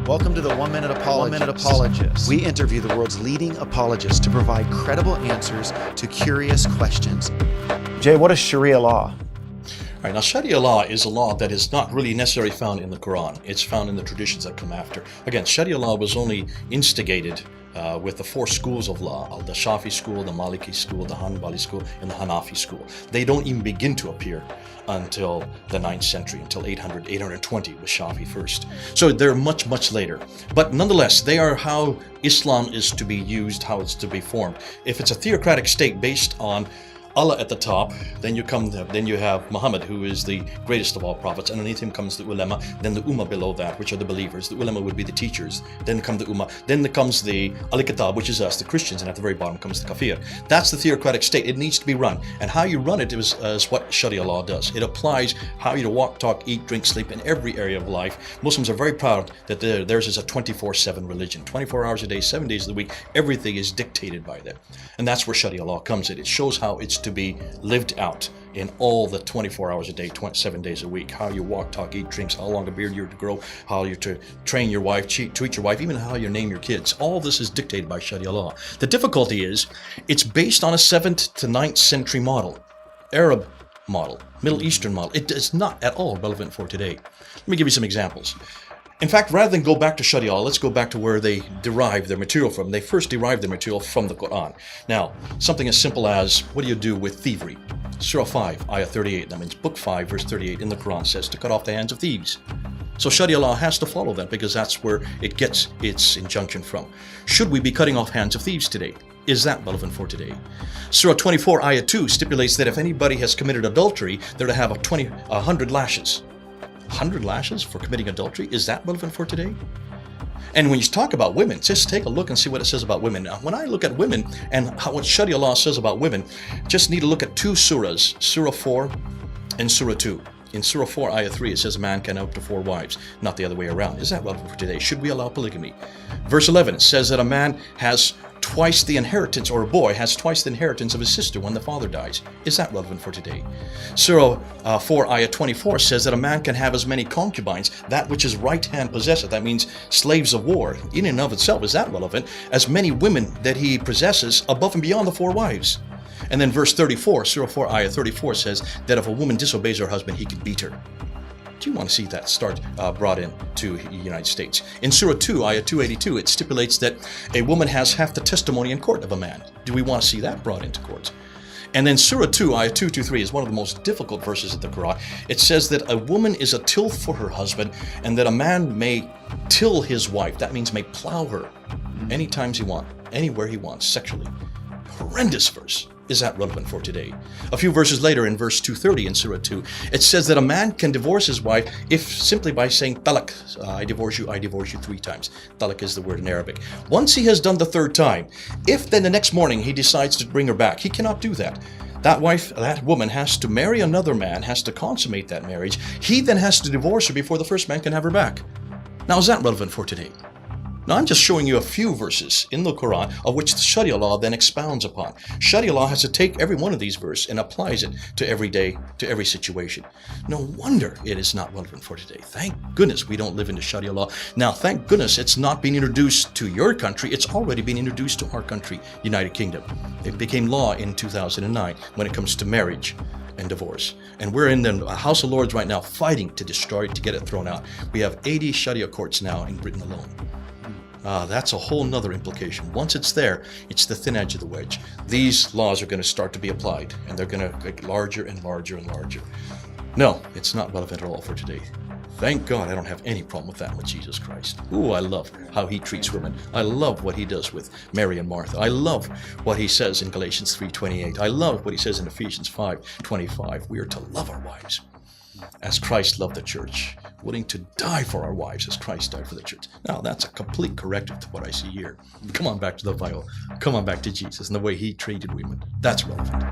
Welcome to the 1 Minute Apologist. We interview the world's leading apologists to provide credible answers to curious questions. Jay, what is sharia law? All right, now sharia law is a law that is not really necessarily found in the Quran. It's found in the traditions that come after. Again, sharia law was only instigated with the four schools of law, the Shafi school, the Maliki school, the Hanbali school, and the Hanafi school. They don't even begin to appear until the 9th century, until 800, 820 with Shafi first. So they're much, much later. But nonetheless, they are how Islam is to be used, how it's to be formed. If it's a theocratic state based on Allah at the top, then you have Muhammad, who is the greatest of all prophets. Underneath him comes the ulama, then the ummah below that, which are the believers. The ulama would be the teachers. Then come the ummah. Then comes the al-kitab, which is us, the Christians, and at the very bottom comes the kafir. That's the theocratic state. It needs to be run. And how you run it is what Sharia law does. It applies how you to walk, talk, eat, drink, sleep in every area of life. Muslims are very proud that theirs is a 24/7 religion. 24 hours a day, 7 days of the week, everything is dictated by them. And that's where Sharia law comes in. It shows how it's to be lived out in all the 24 hours a day, 7 days a week. How you walk, talk, eat, drinks, how long a beard you're to grow, how you're to train your wife, treat your wife, even how you name your kids. All this is dictated by Sharia law. The difficulty is it's based on a 7th to 9th century model, Arab model, Middle Eastern model. It is not at all relevant for today. Let me give you some examples. In fact, rather than go back to Sharia, let's go back to where they derive their material from. They first derived their material from the Quran. Now, something as simple as, what do you do with thievery? Surah 5, Ayah 38, that means Book 5, verse 38 in the Quran says to cut off the hands of thieves. So Sharia law has to follow that because that's where it gets its injunction from. Should we be cutting off hands of thieves today? Is that relevant for today? Surah 24, Ayah 2 stipulates that if anybody has committed adultery, they're to have 100 lashes. 100 lashes for committing adultery? Is that relevant for today? And when you talk about women, just take a look and see what it says about women. Now, when I look at women and what Sharia law says about women, just need to look at two surahs, Surah 4 and Surah 2. In Surah 4, Ayah 3, it says a man can have up to 4 wives, not the other way around. Is that relevant for today? Should we allow polygamy? Verse 11 says that a man has twice the inheritance, or a boy has twice the inheritance of his sister when the father dies. Is that relevant for today? Surah 4, Ayah 24 says that a man can have as many concubines, that which his right hand possesseth. That means slaves of war. In and of itself, is that relevant? As many women that he possesses above and beyond the 4 wives. And then verse 34, Surah 4, Ayah 34 says that if a woman disobeys her husband, he can beat her. Do you want to see that brought in to the United States? In Surah 2, Ayah 282, it stipulates that a woman has half the testimony in court of a man. Do we want to see that brought into courts? And then Surah 2, Ayah 223 is one of the most difficult verses of the Quran. It says that a woman is a till for her husband and that a man may till his wife. That means may plow her anytime he wants, anywhere he wants, sexually. Horrendous verse. Is that relevant for today? A few verses later in verse 230 in Surah 2, it says that a man can divorce his wife if simply by saying talaq, I divorce you 3 times. Talaq is the word in Arabic. Once he has done the 3rd time, if then the next morning he decides to bring her back, he cannot do that. That woman has to marry another man, has to consummate that marriage. He then has to divorce her before the first man can have her back. Now, is that relevant for today? Now, I'm just showing you a few verses in the Quran of which the Sharia law then expounds upon. Sharia law has to take every one of these verses and applies it to every day, to every situation. No wonder it is not relevant for today. Thank goodness we don't live in the Sharia law. Now, thank goodness it's not being introduced to your country. It's already been introduced to our country, United Kingdom. It became law in 2009 when it comes to marriage and divorce. And we're in the House of Lords right now fighting to destroy it, to get it thrown out. We have 80 Sharia courts now in Britain alone. That's a whole nother implication. Once it's there, it's the thin edge of the wedge. These laws are going to start to be applied, and they're going to get larger and larger and larger. No, it's not relevant at all for today. Thank God I don't have any problem with that with Jesus Christ. Ooh, I love how he treats women. I love what he does with Mary and Martha. I love what he says in Galatians 3:28. I love what he says in Ephesians 5:25. We are to love our wives as Christ loved the church, willing to die for our wives as Christ died for the church. Now, that's a complete corrective to what I see here. Come on back to the Bible. Come on back to Jesus and the way he treated women. That's relevant.